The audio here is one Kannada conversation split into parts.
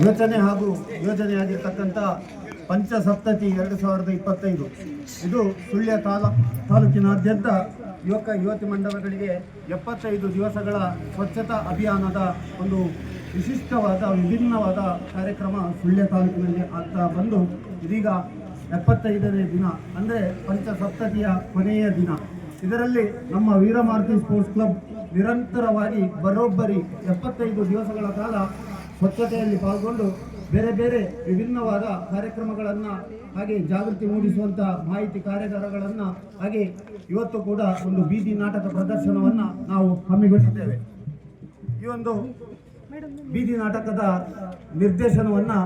ಯೋಚನೆ ಹಾಗೂ ಯೋಜನೆಯಾಗಿರ್ತಕ್ಕಂಥ ಪಂಚಸಪ್ತತಿ 2025 ಇದು ಸುಳ್ಯ ತಾಲೂಕಿನಾದ್ಯಂತ ಯುವತಿ ಮಂಡಲಗಳಿಗೆ 75 ದಿವಸಗಳ ಸ್ವಚ್ಛತಾ ಅಭಿಯಾನದ ಒಂದು ವಿಶಿಷ್ಟವಾದ ವಿಭಿನ್ನವಾದ ಕಾರ್ಯಕ್ರಮ ಸುಳ್ಯ ತಾಲೂಕಿನಲ್ಲಿ ಆಗ್ತಾ ಬಂದು ಇದೀಗ 75ನೇ ದಿನ, ಅಂದರೆ ಪಂಚಸಪ್ತತಿಯ ಕೊನೆಯ ದಿನ. ಇದರಲ್ಲಿ ನಮ್ಮ ವೀರಮಾರುತಿ ಸ್ಪೋರ್ಟ್ಸ್ ಕ್ಲಬ್ ನಿರಂತರವಾಗಿ ಬರೋಬ್ಬರಿ 75 ದಿವಸಗಳ ಕಾಲ ಸ್ವಚ್ಛತೆಯಲ್ಲಿ ಪಾಲ್ಗೊಂಡು ಬೇರೆ ಬೇರೆ ವಿಭಿನ್ನವಾದ ಕಾರ್ಯಕ್ರಮಗಳನ್ನು ಹಾಗೆ ಜಾಗೃತಿ ಮೂಡಿಸುವಂಥ ಮಾಹಿತಿ ಕಾರ್ಯಾಗಾರಗಳನ್ನು ಹಾಗೆ ಇವತ್ತು ಕೂಡ ಒಂದು ಬೀದಿ ನಾಟಕ ಪ್ರದರ್ಶನವನ್ನು ನಾವು ಹಮ್ಮಿಕೊಂಡಿದ್ದೇವೆ. ಈ ಒಂದು ಬೀದಿ ನಾಟಕದ ನಿರ್ದೇಶನವನ್ನು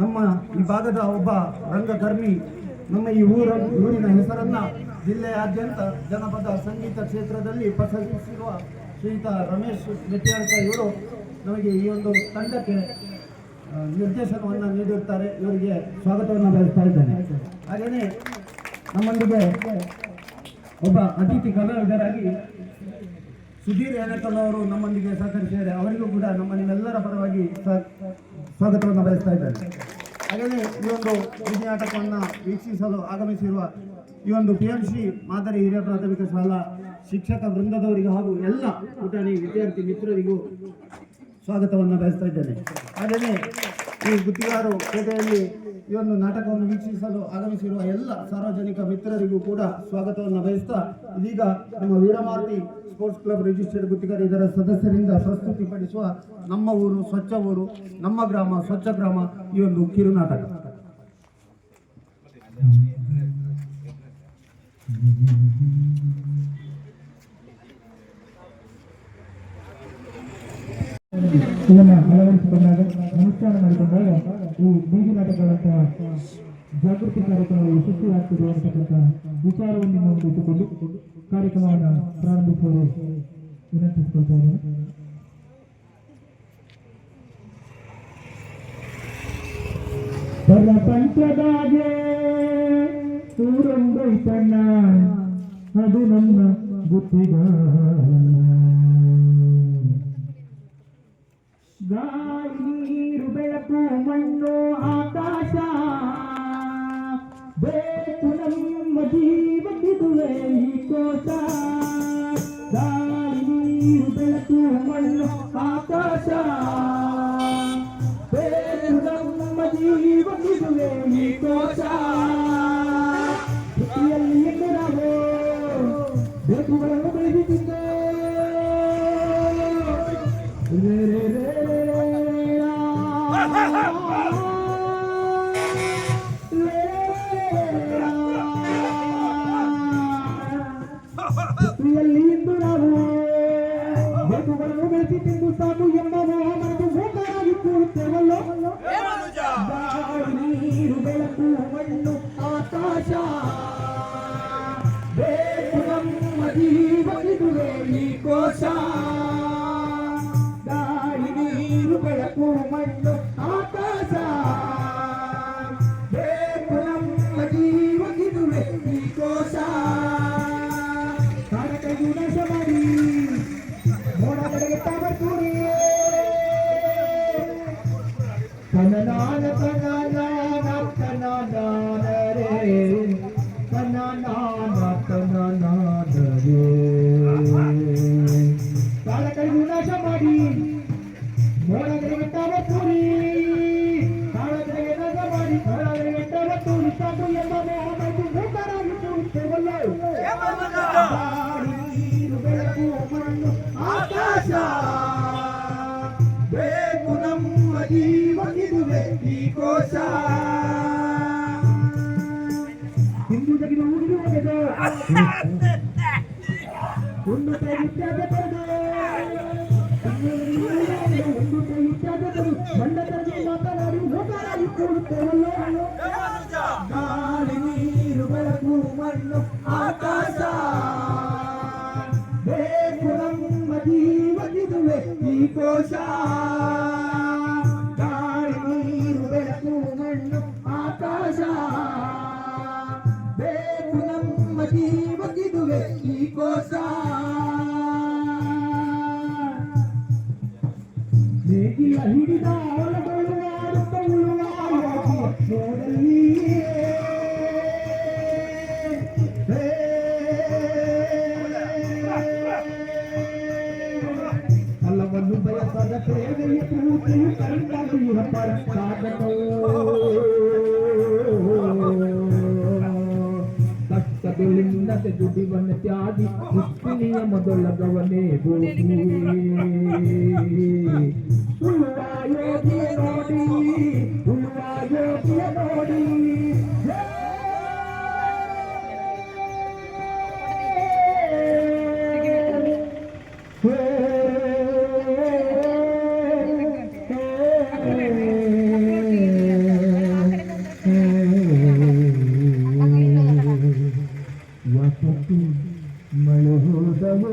ನಮ್ಮ ಈ ಭಾಗದ ಒಬ್ಬ ರಂಗಕರ್ಮಿ, ನಮ್ಮ ಈ ಊರಿನ ಹೆಸರನ್ನು ಜಿಲ್ಲೆಯಾದ್ಯಂತ ಜನಪದ ಸಂಗೀತ ಕ್ಷೇತ್ರದಲ್ಲಿ ಪ್ರಶಂಸಿಸಿರುವ ಶ್ರೀಯುತ ರಮೇಶ್ ಮೆಟ್ಯಾಳ್ಕ ಇವರು ನಮಗೆ ಈ ಒಂದು ತಂಡಕ್ಕೆ ನಿರ್ದೇಶನವನ್ನು ನೀಡಿರುತ್ತಾರೆ. ಇವರಿಗೆ ಸ್ವಾಗತವನ್ನು ಬಯಸ್ತಾ ಇದ್ದೇನೆ. ಹಾಗೆಯೇ ನಮ್ಮೊಂದಿಗೆ ಒಬ್ಬ ಅತಿಥಿ ಕಲಾವಿದರಾಗಿ ಸುಧೀರ್ ಯಾನಕಲ್ ಅವರು ನಮ್ಮೊಂದಿಗೆ ಸಹಕರಿಸಿದ್ದಾರೆ. ಅವರಿಗೂ ಕೂಡ ನಮ್ಮ ನಿಮ್ಮೆಲ್ಲರ ಪರವಾಗಿ ಸ್ವಾಗತವನ್ನು ಬಯಸ್ತಾ ಇದ್ದಾರೆ. ಹಾಗೆಯೇ ಈ ಒಂದು ಬೀದಿ ನಾಟಕವನ್ನು ವೀಕ್ಷಿಸಲು ಆಗಮಿಸಿರುವ ಈ ಒಂದು PMC ಮಾದರಿ ಹಿರಿಯ ಪ್ರಾಥಮಿಕ ಶಾಲಾ ಶಿಕ್ಷಕ ವೃಂದದವರಿಗೂ ಹಾಗೂ ಎಲ್ಲ ಪುಟಾಣಿ ವಿದ್ಯಾರ್ಥಿ ಮಿತ್ರರಿಗೂ ಸ್ವಾಗತವನ್ನು ಬಯಸ್ತಾ ಇದ್ದೇನೆ. ಹಾಗೆಯೇ ಈ ಗುತ್ತಿಗಾರು ಪೇಟೆಯಲ್ಲಿ ಈ ಒಂದು ನಾಟಕವನ್ನು ವೀಕ್ಷಿಸಲು ಆಗಮಿಸಿರುವ ಎಲ್ಲ ಸಾರ್ವಜನಿಕ ಮಿತ್ರರಿಗೂ ಕೂಡ ಸ್ವಾಗತವನ್ನು ಬಯಸ್ತಾ ಇದೀಗ ನಮ್ಮ ವೀರಮಾರುತಿ ಸ್ಪೋರ್ಟ್ಸ್ ಕ್ಲಬ್ ರಿಜಿಸ್ಟರ್ಡ್ ಗುತ್ತಿಗಾರ ಇದರ ಸದಸ್ಯರಿಂದ ಪ್ರಸ್ತುತಿಪಡಿಸುವ ನಮ್ಮ ಊರು ಸ್ವಚ್ಛ ಊರು, ನಮ್ಮ ಗ್ರಾಮ ಸ್ವಚ್ಛ ಗ್ರಾಮ ಈ ಒಂದು ಕಿರು ನಾಟಕ. ಇದನ್ನು ಅಳವಡಿಸಿಕೊಂಡಾಗ ಅನುಷ್ಠಾನ ಮಾಡಿಕೊಂಡಾಗ ಈ ಬೀದಿ ನಾಟಕಗಳಂತಹ ಜಾಗೃತಿ ಕಾರ್ಯಕ್ರಮಗಳು ಯಶಸ್ವಿಯಾಗ್ತದೆ ಅಂತಕ್ಕಂಥ ವಿಚಾರವನ್ನು ಮುಂದಿಟ್ಟುಕೊಂಡು ಕಾರ್ಯಕ್ರಮವನ್ನು ಪ್ರಾರಂಭಿಸುವುದು ವಿನಂತಿಸಿಕೊಳ್ತಾರೆ. ಪಂಚದಾಗೆ ಊರೊಂದೈತಣ್ಣ ಅದು ನನ್ನ ಗುತ್ತಿಗ ಗಾಳಿ ನೀರು ಬೆಳಕು ಮಣ್ಣು ಆಕಾಶ ಬೇಕು ನಮ್ಮ ಜೀವಕ್ಕಿದುವೆ ಈ ಕೋಶ. ಗಾಳಿ ನೀರು ಬೆಳಕು ಮಣ್ಣು ಆಕಾಶ ಬೇಕು ನಮ್ಮ ಜೀವಕ್ಕಿದುವೆ ಈ ಕೋಶ. ಕೃತಿಯಲ್ಲಿ ಎಂದು ನಾವು ಬೇಕುಗಳನ್ನು ಬೆಳೆದಿದ್ದೆ ಇಂದು ನಾವು ಬೇಕುಗಳನ್ನು ಬೆಳೆಸಿ ತಿಂದು ಸಾಕು ಎಂಬ ಮತ್ತು ಮೂಕರಾಗಿ ಕೂರುತ್ತೇವಲ್ಲೋ. ನೀರು ಬೆಳಕು ಮಣ್ಣು ಆಕಾಶ ಬೇಕು ನಮ್ಮ ಜೀವನಿದುವೆ ಈ ಕೋಶ. ಗಾಳಿ ನೀರು ಬೆಳಕು ಮಣ್ಣು ಆಕಾಶ ಬೇಕು ನಮ್ಮ ಜೀವನಿದುವೆ ಈ ಕೋಶ. ಕಾರಕೈದು ನಾಶ ಮಾಡಿ ಮೋಡ ಕಡೆಗೆ ತಾವರ್ತೂರಿ ಕನನಾನ ಕನನಾನ ಕನನಾನ ರೇ ಕನನಾನ ಕನನಾನ ರೇ. ಕಾರಕೈದು ನಾಶ ಮಾಡಿ ಮೋಡ ಕಡೆಗೆ ತಾವರ್ತೂರಿ ಕಾಳ ಕಡೆಗೆ ನಾಶ ಮಾಡಿ ಕಾಳ ಕಡೆಗೆ ತಾವರ್ತೂರಿ ಸಾಕು ಎಂಬ ಮೋಹ ಮತ್ತು ಮೂಕರಾಗಿ ಕೂರುತ್ತೇವಲ್ಲೋ. ನೀರು ಬೆಳಕು ಮಣ್ಣು ಆಕಾಶ ಬೇಕು ನಮ್ಮ ಜೀವನಿದುವೆ ಈ ಕೋಶ. ಹಿಂದೂ ಜಗಿನ ಊರಿಗೆ ಹೋಗದೆ ಒಂದು ಕೈ ಇತ್ಯಾದ ಪಡೆದು ಒಂದು ಕೈ ಇತ್ಯಾದ ಪಡೆದು ಬಂಡ ತರಗೆ ಮಾತನಾಡಿ ಮೂಕರಾಗಿ ಕೂರುತ್ತೇವಲ್ಲೋ. ಗಾಳಿ ನೀರು ಬೆಳಕು ಮಣ್ಣು ಆಕಾಶ ಬೇಕು ನಮ್ಮ ಜೀವನಿದುವೆ ಈ ಕೋಶ. ಗಾಳಿ ನೀರು ಬೆಳಕು ಮಣ್ಣು ಆಕಾಶ ಬೇಕು ನಮ್ಮ ಜೀವನಿದುವೆ ಈ ಕೋಶ. ನೇಗಿಲ ಹಿಡಿದ ಹೊಲಗಳು ಬಯಕೆಯು ಕರೆಂಟಾಗಿರುವ ಪರಸಾಧಕೋ ಕಷ್ಟಗಳಿಲ್ಲದೆ ದುಡಿವನ ತ್ಯಾಗಿ ಮುಕ್ತಿನಿಯ ಮೊದಲಗವನೇ ಹೋಗಿ ಉಳುವ ಯೋಗಿಯ ನೋಡಿ ಉಳುವ ಯೋಗಿಯ ನೋಡಿ ಮಳೆ ಹೋದವೋ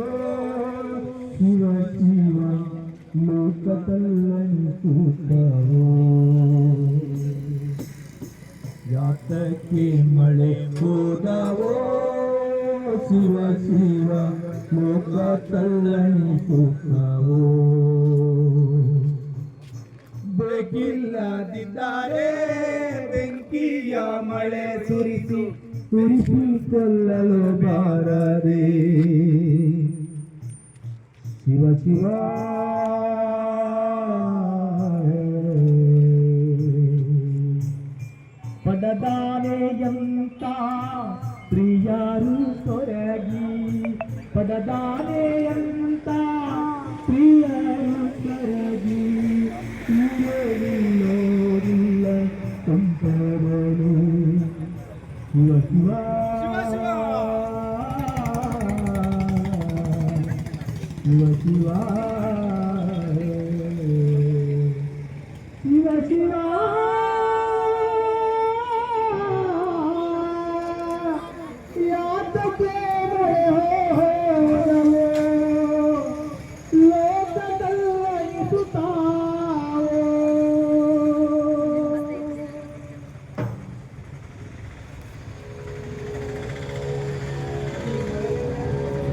ಶಿವ ಶಿವ ಲೋಕದಲ್ಲನಿಸುತ್ತವೋ ಯಾತಕ್ಕೆ ಮಳೆ ಹೋದವೋ ಶಿವ ಶಿವ ಲೋಕದಲ್ಲನಿಸುತ್ತವೋ ಬೇಕಿಲ್ಲದಿದ್ದಾರೆ ಬೆಂಕಿಯ ಮಳೆ ಸುರಿಸಿ ಕೊಲ್ಲಲು ಬಾರದೆ ಶಿವ ಶಿವ ಪಡದಾನೆಯಂತ ಪ್ರಿಯರು ತೊರಗಿ ಪಡದಾನೆಯಂತ ಪ್ರಿಯರು ತೊರಗಿ ಇರೋದಿಲ್ಲ ಸಂಪರನು ಶಿವ ಶಿವ ಶಿವ ಶಿವ ಶಿವ ಶಿವ ಯಾತಕ್ಕೆ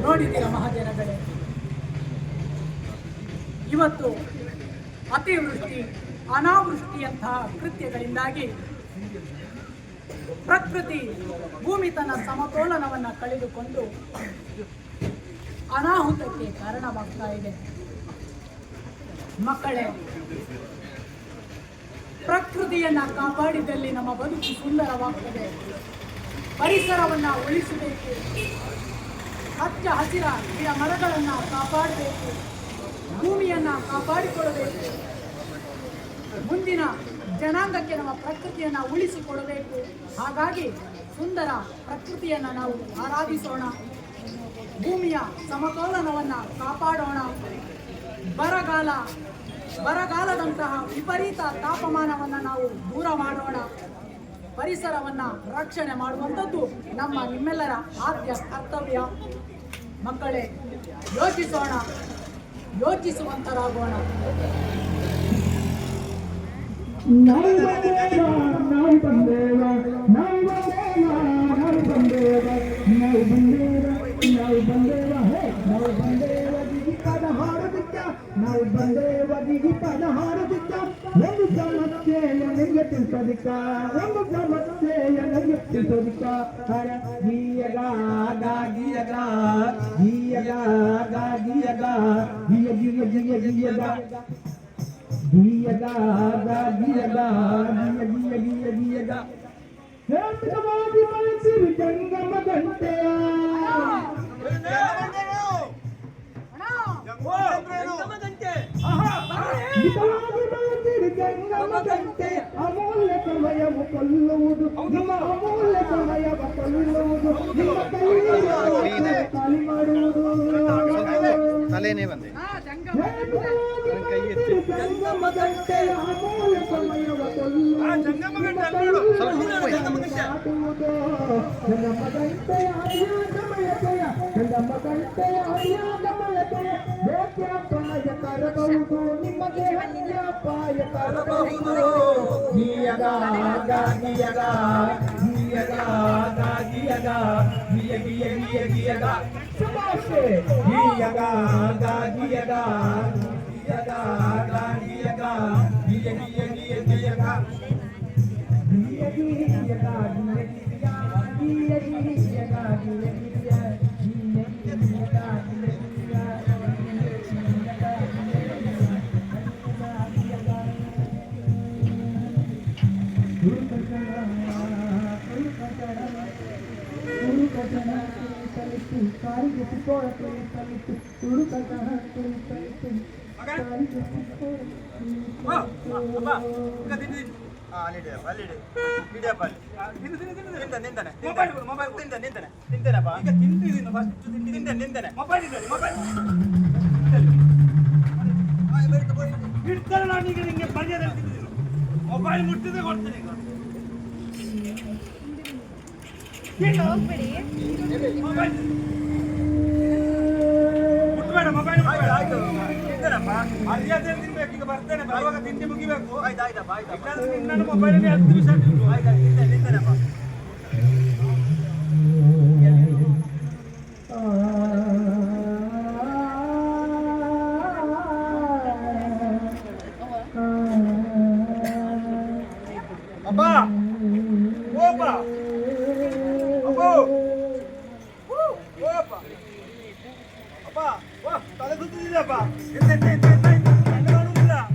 ನೋಡಿದ್ದೀರ ಮಹಾಜನಗಳೇ, ಇವತ್ತು ಅತಿವೃಷ್ಟಿ ಅನಾವೃಷ್ಟಿಯಂತಹ ಕೃತ್ಯಗಳಿಂದಾಗಿ ಪ್ರಕೃತಿ ಭೂಮಿ ತನ್ನ ಸಮತೋಲನವನ್ನು ಕಳೆದುಕೊಂಡು ಅನಾಹುತಕ್ಕೆ ಕಾರಣವಾಗ್ತಾ ಇದೆ. ಮಕ್ಕಳೇ, ಪ್ರಕೃತಿಯನ್ನ ಕಾಪಾಡಿದಲ್ಲಿ ನಮ್ಮ ಬದುಕು ಸುಂದರವಾಗ್ತದೆ. ಪರಿಸರವನ್ನ ಉಳಿಸಬೇಕು, ಹಚ್ಚ ಹಸಿರ ಗಿಡ ಮರಗಳನ್ನು ಕಾಪಾಡಬೇಕು, ಭೂಮಿಯನ್ನ ಕಾಪಾಡಿಕೊಳ್ಳಬೇಕು, ಮುಂದಿನ ಜನಾಂಗಕ್ಕೆ ನಮ್ಮ ಪ್ರಕೃತಿಯನ್ನ ಉಳಿಸಿಕೊಡಬೇಕು. ಹಾಗಾಗಿ ಸುಂದರ ಪ್ರಕೃತಿಯನ್ನ ನಾವು ಆರಾಧಿಸೋಣ, ಭೂಮಿಯ ಸಮತೋಲನವನ್ನ ಕಾಪಾಡೋಣ. ಬರಗಾಲದಂತಹ ವಿಪರೀತ ತಾಪಮಾನವನ್ನು ನಾವು ದೂರ ಮಾಡೋಣ. ಪರಿಸರವನ್ನ ರಕ್ಷಣೆ ಮಾಡುವಂಥದ್ದು ನಿಮ್ಮೆಲ್ಲರ ಆದ್ಯ ಕರ್ತವ್ಯ. ಮಕ್ಕಳೇ, ಯೋಚಿಸೋಣ, ಯೋಚಿಸುವಂತರಾಗೋಣ. ನಾವು ಬಂದೇವ ದಿಗಿ ಪದ ಹಾಡದಿಕ್ಕ, ಒಂದು ಸಮಸ್ಯೆಯ ನನಗೆ ತಿಳಿಸೋದಿಕ್ಕ, ಒಂದು ಸಮಸ್ಯೆಯ ನನಗೆ ತಿಳಿಸೋದಿಕ್ಕ. ಹರ ಗೀಯಗ ಗಾಗಿಯಗ ಗೀಯಗ ಗಾಗಿಯಗ ಗಿಯ ಗಿಯ ಗಿಯ ಗಿಯಗ ಗೀಯಗ ಗಾಗಿಯಗ ಗಿಯ ಗಿಯ ಗಿಯ ಗಿಯಗ ಹೇಮವಾಗಿ ಮನಸ್ಸಿರು ಜಂಗಮ ಗಂಟೆಯ ಗಂಟೆ ಅಮೂಲ್ಯ ಸಮಯವು ಕೊಲ್ಲುವುದು, ನಿಮ್ಮ ಅಮೂಲ್ಯ ಸಮಯವ ಕೊಲ್ಲುವುದು, ನಿಮ್ಮ ಖಾಲಿ ಮಾಡುವುದು. ತಲೆನೇ ಬಂದೆ ಜಂಗಮ ಗಂಟೆಯ ಅಮೂಲ್ಯ ಸಮಯವ ಕೊಲ್ಲುವುದು, ಜಂಗಮ ಗಂಟೆಯ ಸಮಯತೆಯ ಜಂಗಮ ಗಂಟೆಯ ಸಮಯತೆಯ ದೇಶಾಪಾಯ ತರಬಹುದು, ನಿಮಗೆ ಅಪಾಯ ತರಬಹುದು. ಗೀಯಗ ಗಾಗಿಯಗ ಗೀಯಗ ಗಾಗಿಯಗ ಗಿಯ ಗಿಯ ಗಿಯ ಗಿಯಗ ಶಭಾಷೆ ಗೀಯಗ ಗಾಗಿಯಗ ಗೀಯಗ ಗಾಗಿಯಗ ಗಿಯ ಗಿಯ ಗಿಯ ಗಿಯಗ ಗಿಯ ಗಿಯಗ ಗಿಯ ಗಿಯ ಗಿಯ ಗಿಯಗ ಗಿಯ ಗಿಯ ಗಿಯ ತುಳಿತು ಕಾರಿಗೆ ಸಿಕ್ಕೋಳ ತುಳಿತಲಿತ್ತು ತುಳುಕಟ ತುಳಿತಲಿತ್ತು ಕಾರಿಗೆ ಸಿಕ್ಕೋಳ ಮೊಬೈಲ್ ಮುಟ್ಟಿದ್ರೆ ಕೊಡ್ತೀನಿ ಮುಟ್ಬೇಡ ಮೊಬೈಲ್ ಮರ್ಯಾದೆ ತಿನ್ಬೇಕು ಈಗ ಬರ್ತೇನೆ ಬರುವಾಗ ತಿಂಡಿ ಮುಗಿಬೇಕು ನನ್ನ ಮೊಬೈಲಲ್ಲಿ 10 ನಿಮಿಷ ನಿಂತೇನಪ್ಪ ಅಬ್ಬಾ ಓಪ ಅಬ್ಬೋ ಓಪ ಅಪ್ಪ ಓ ತಲೆ ಸುತ್ತಿದೆಯಪ್ಪ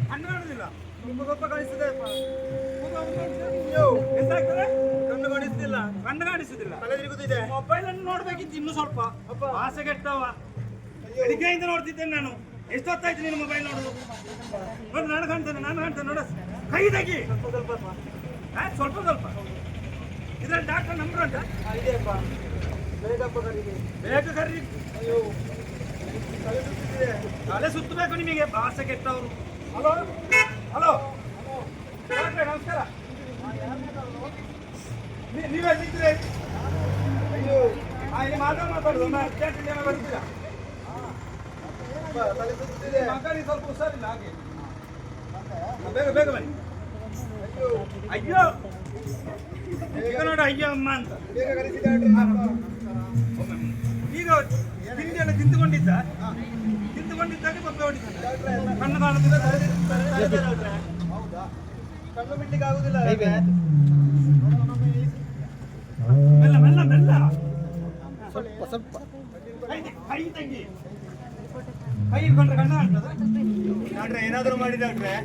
ಹಣ್ಣು ಕಾಣುದಿಲ್ಲ ತುಂಬ ಗೊಪ್ಪ ಕಾಣಿಸ್ತದೆ ಕಣ್ಣು ಕಾಣಿಸುದಿಲ್ಲ ತಲೆ ತಿರುಗುತ್ತಿದೆ ಮೊಬೈಲ್ ಅನ್ನು ನೋಡ್ಬೇಕಿತ್ತು ಇನ್ನು ಸ್ವಲ್ಪ ಆಸೆ ಕೆಟ್ಟವ ಬೆಳಿಗ್ಗೆಯಿಂದ ನೋಡ್ತಿದ್ದೇನೆ ನಾನು ಎಷ್ಟೊತ್ತಾಯ್ತು ನೀನು ಮೊಬೈಲ್ ನೋಡುದು ನೋಡಿ ನಾನು ಕಾಣ್ತೇನೆ ನೋಡ ಕೈ ತೆಗಿ ಸ್ವಲ್ಪ ಇದ್ರಲ್ಲಿ ಡಾಕ್ಟರ್ ನಂಬರ್ ಉಂಟಾ ಇದೆಯಪ್ಪ ಬೇಗ ಕರ್ರಿ ಅಯ್ಯೋ ತಲೆ ಸುತ್ತಬೇಕು ನಿಮಗೆ ಭಾಷೆ ಕೆಟ್ಟವರು ಹಲೋ ಹಲೋ ಡಾಕ್ಟ್ರೆ ನಮಸ್ಕಾರ ನೀವೇ ನಿಂತಿದೆ ಅಯ್ಯೋ ಇಲ್ಲಿ ಮಾತಾಡೋದು ಅರ್ಜೆಂಟ್ ಬರ್ತೀರಾ ತಲೆ ಸುತ್ತಿದೆ ಮಕ್ಕಳಿಗೆ ಸ್ವಲ್ಪ ಹುಷಾರಿಲ್ಲ ಹಾಗೆ ಬೇಗ ಬನ್ನಿ ಅಯ್ಯೋ ಈಗ ನೋಡ ಅಯ್ಯೋ ಅಮ್ಮ ಅಂತ ಈಗ ತಿಂಡಿ ಎಲ್ಲ ತಿಂದುಕೊಂಡಿದ್ದಾಗ ಬೊಬ್ಬೆ ಹೊಡಿತಾರೆ ಕಣ್ಣು ಕಾಣುದಿಲ್ಲ ಕಣ್ಣು ಬಿಡ್ಲಿಕ್ಕೆ ಆಗುದಿಲ್ಲ ಮೆಲ್ಲ ಸ್ವಲ್ಪ ಕೈ ತಂಗಿ ಕೈ ಇಟ್ಕೊಂಡ್ರೆ ಕಣ್ಣು ಕಾಣ್ತದ ಡಾಕ್ಟ್ರೆ ಏನಾದರೂ ಮಾಡಿ ಡಾಕ್ಟ್ರೆ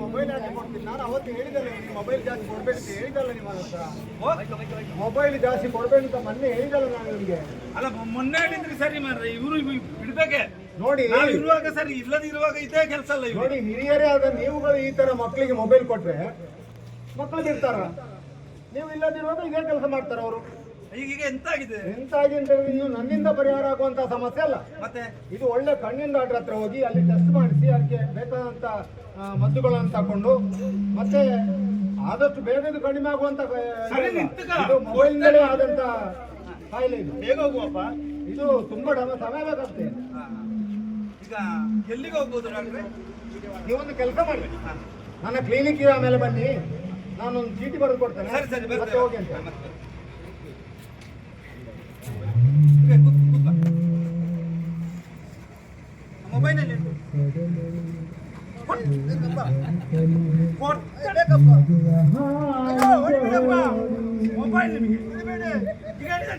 ಮೊಬೈಲ್ ಹಾಕಿ ಕೊಡ್ತೀನಿ ನಾನು ಅವತ್ತು ಹೇಳಿದಲ್ಲ ಮೊಬೈಲ್ ಜಾಸ್ತಿ ಕೊಡ್ಬೇಡಿ ಅಂತ ಹೇಳಿದಲ್ಲ ನಿಮ್ಮ ಹತ್ರ ಮೊಬೈಲ್ ಜಾಸ್ತಿ ಕೊಡ್ಬೇಡಿ ಅಂತ ಮೊನ್ನೆ ಹೇಳಿದಲ್ಲ ನಾನು ನಿಮಗೆ ಅಲ್ಲ ಮೊನ್ನೆ ಹೇಳಿದ್ರಿ ಸರಿ ಮಾರ್ರೆ ಇವರು ಬಿಡ್ಬೇಕೆ ನೋಡಿ ಇರುವಾಗ ಸರಿ ಇಲ್ಲದಿರುವಾಗ ಇದೇ ಕೆಲಸ ಅಲ್ಲ ನೋಡಿ ಹಿರಿಯರೇ ಆದ ನೀವುಗಳು ಈ ತರ ಮಕ್ಕಳಿಗೆ ಮೊಬೈಲ್ ಕೊಟ್ರೆ ಮಕ್ಕಳು ಬಿಡ್ತಾರ ನೀವು ಇಲ್ಲದಿರುವಾಗ ಇದೇ ಕೆಲಸ ಮಾಡ್ತಾರ ಅವರು ಈಗ ಎಂತಾಗಿದೆ ಅಂತ ನೀವು ನನ್ನಿಂದ ಪರಿಹಾರ ಆಗುವಂತ ಸಮಸ್ಯೆ ಅಲ್ಲ ಮತ್ತೆ ಇದು ಒಳ್ಳೆ ಕಣ್ಣಿನ ಡಾಕ್ಟರ್ ಹತ್ರ ಹೋಗಿ ಅಲ್ಲಿ ಟೆಸ್ಟ್ ಮಾಡಿಸಿ ಅದಕ್ಕೆ ಬೇಕಾದಂತ ಮದ್ದುಗಳನ್ನು ತಕೊಂಡು ಮತ್ತೆ ಆದಷ್ಟು ಬೇಗ ಇದು ಕಡಿಮೆ ಆಗುವಂತ ಮೊಬೈಲ್ನಲ್ಲೇ ಆದಂತ ಕಾಯಿಲೆ ಇದು ಬೇಗ ಹೋಗುವಪ್ಪ ಇದು ತುಂಬಾ ಸಮಯ ಬೇಕಾಗ್ತದೆ ಈಗ ಎಲ್ಲಿಗೆ ಹೋಗ್ಬೋದು ಡಾಕ್ಟ್ರೆ ನೀವೊಂದು ಕೆಲಸ ಮಾಡಿ ನನ್ನ ಕ್ಲಿನಿಕ್ ಆಮೇಲೆ ಬನ್ನಿ ನಾನೊಂದು ಚೀಟಿ ಬರೆದು ಕೊಡ್ತೇನೆ ಮತ್ತೆ ಹೋಗಿ ಅಂತ ಮೊಬೈಲಲ್ಲಿ ಮೊಬೈಲ್ ನಿಮಗೆ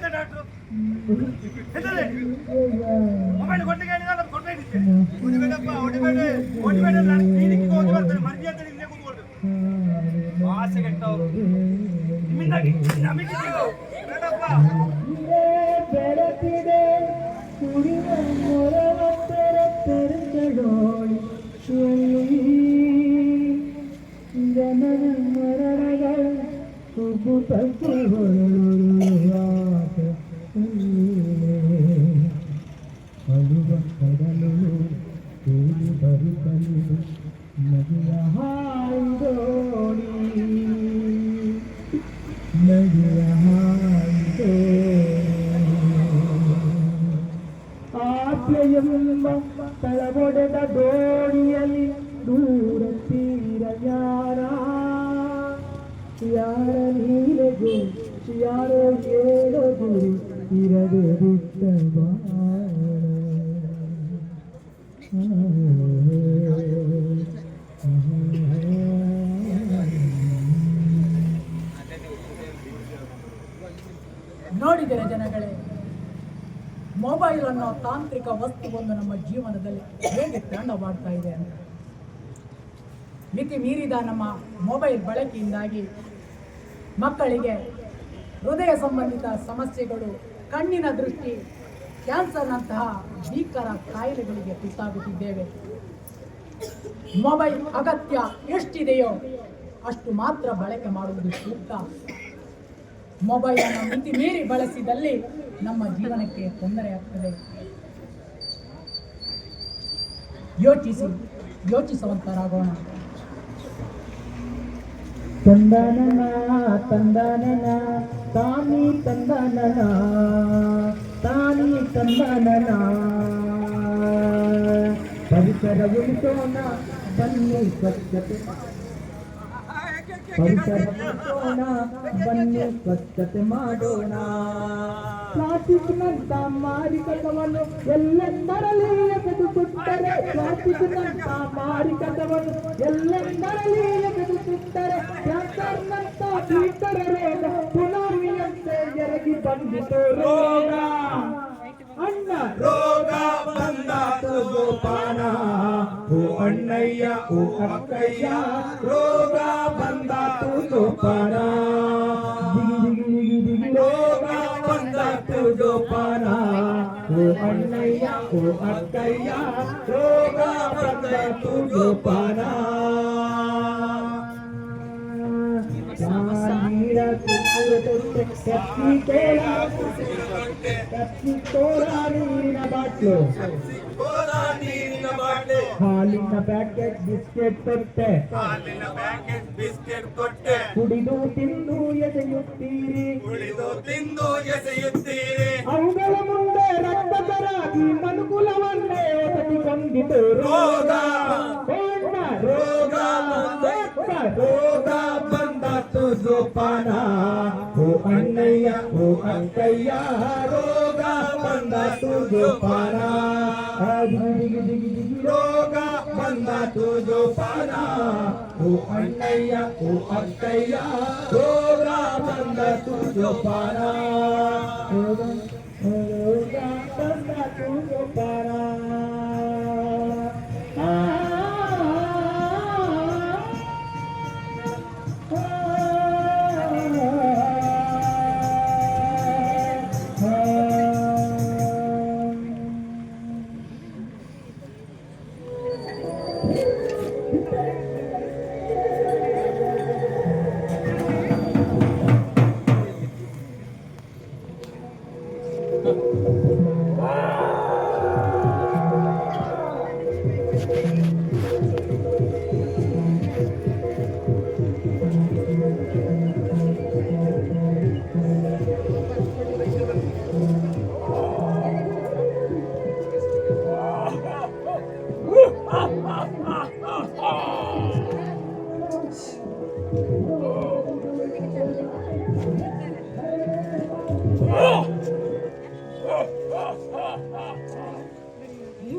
ಡಾಕ್ಟ್ರು ಮೊಬೈಲ್ ಕೊಟ್ಟಿಗೆ ಹೊಡಿಬೇಡ ನಾನು ಕ್ಲಿನಿಕ್ಗೆ ಹೋಗಿ ಬರ್ತೇನೆ ಮರ್ಯಾದೆ ಇಲ್ಲೇ ಕೂತ್ಕೊಳ್ಬೇಕು ಆಸೆ ಕೆಟ್ಟವರು ನಿಮ್ಮಿಂದಾಗಿ ನಮಗೆ ಬೇಡಪ್ಪ ಬೆಳಕಿದೆ ಕುಡಿದ ಮೊರವತ್ತರ ತೆರೆದೋಳಿ ಜನನ ಮರಣಗಳ ಕುಬು ತಪ್ಪುಗಳು ಅಳುವ ಕಡಲು ತೇಲಿ ಬರುತ್ತಲು ನದಿಯ ಹಾಯ್ದೋಡಿ ನದಿಯ ಆಪ್ಯೆಯೆಂಬ ತಳಬೊಡೆದ ದೋಣಿಯಲ್ಲಿ ದೂರ ತೀರ ಯಾರ ನೀರೆಗೂ ಯಾರೋ ಹೇಳೋದು ಇರದೆ ಬಿಟ್ಟ ನೋಡಿದರೆ ಜನಗಳೇ ಮೊಬೈಲ್ ಅನ್ನೋ ತಾಂತ್ರಿಕ ವಸ್ತುವೊಂದು ನಮ್ಮ ಜೀವನದಲ್ಲಿ ಹೇಗೆ ತಾಂಡವಾಡ್ತಾ ಇದೆ ಅಂತ. ಮಿತಿ ಮೀರಿದ ನಮ್ಮ ಮೊಬೈಲ್ ಬಳಕೆಯಿಂದಾಗಿ ಮಕ್ಕಳಿಗೆ ಹೃದಯ ಸಂಬಂಧಿತ ಸಮಸ್ಯೆಗಳು, ಕಣ್ಣಿನ ದೃಷ್ಟಿ, ಕ್ಯಾನ್ಸರ್ನಂತಹ ಭೀಕರ ಕಾಯಿಲೆಗಳಿಗೆ ತುತ್ತಾಗುತ್ತಿದ್ದೇವೆ. ಮೊಬೈಲ್ ಅಗತ್ಯ ಎಷ್ಟಿದೆಯೋ ಅಷ್ಟು ಮಾತ್ರ ಬಳಕೆ ಮಾಡುವುದು ಸೂಕ್ತ. ಮೊಬೈಲ್ ಅನ್ನು ಮಿತಿ ಮೀರಿ ಬಳಸಿದಲ್ಲಿ ನಮ್ಮ ಜೀವನಕ್ಕೆ ತೊಂದರೆಯಾಗ್ತದೆ. ಯೋಚಿಸುವಂತರಾಗೋಣ. ತಂದನನ ತಂದನನ ತಾನಿ ತಂದನನ ತಾನಿ ತಂದನನ ಪರಿಸರ ಉಳಿಸೋಣ ಬನ್ನಿ ಸ್ವಚ್ಛತೆ ಪರಿಸರ ಉಳಿಸೋಣ ಬನ್ನಿ ಸ್ವಚ್ಛತೆ ಮಾಡೋಣ. ಪ್ಲಾಸ್ಟಿಕ್ನಂತ ಮಾರಿಕತವನ್ನು ಎಲ್ಲೆಂದರಲ್ಲಿ ಎಸೆದು ಸುಟ್ಟರೆ ಪ್ಲಾಸ್ಟಿಕ್ನಂತ ಮಾರಿಕತವನ್ನು ಎಲ್ಲೆಂದರಲ್ಲಿ ಎಸೆದು ಸುಟ್ಟರೆ ಕ್ಯಾನ್ಸರ್ನಂತ ಭೀಕರ ರೋಗ ಸುನಾಮಿಯಂತೆ ಎರಗಿ ಬಂದಿತು ರೋಗ. ಅಣ್ಣ ರೋಗ ಬಂದಾತು ಗೋಪಾನ, ಓ ಅಣ್ಣಯ್ಯ ಓ ಅಕ್ಕಯ್ಯ ರೋಗ ಬಂದಾತು ಗೋಪಾನ. ರೋಗ ಬಂದಾತು ಗೋಪಾನ, ಓ ಅಣ್ಣಯ್ಯ ಓ ಅಕ್ಕಯ್ಯ ರೋಗ ಬಂದಾತು ಗೋಪಾನ. ನೀರ ತೊಟ್ಟೆ ಕತ್ತಿ ತೋರ ನೀರಿನ ಬಾಟ್ಲು, ಹಾಲಿನ ಪ್ಯಾಕೆಟ್ ಬಿಸ್ಕೆಟ್ ತೊಟ್ಟೆ ಕುಡಿದು ತಿಂದು ಎಸೆಯುತ್ತೀರಿ. ಅವುಗಳ ಮುಂದೆ ರಕ್ತದರಾಗಿ ಮನುಕುಲವನ್ನೇ ಒದಗಿಕೊಂಡಿತು ರೋಗ. ರೋಗ ಬಂದಾತು ಜೋಪಾನ, ಓ ಅಣ್ಣಯ್ಯ ಓ ಅಕ್ಕಯ್ಯ ರೋಗ ಬಂದಾತು ಜೋಪಾನ. ರೋಗ ಬಂದಾತು ಜೋಪಾನ, ಓ ಅಣ್ಣಯ್ಯ ಓ ಅಕ್ಕಯ್ಯ ರೋಗ ಬಂದಾತು ಜೋಪಾನ. ರೋಗ ಬಂದಾತು ಜೋಪಾನ.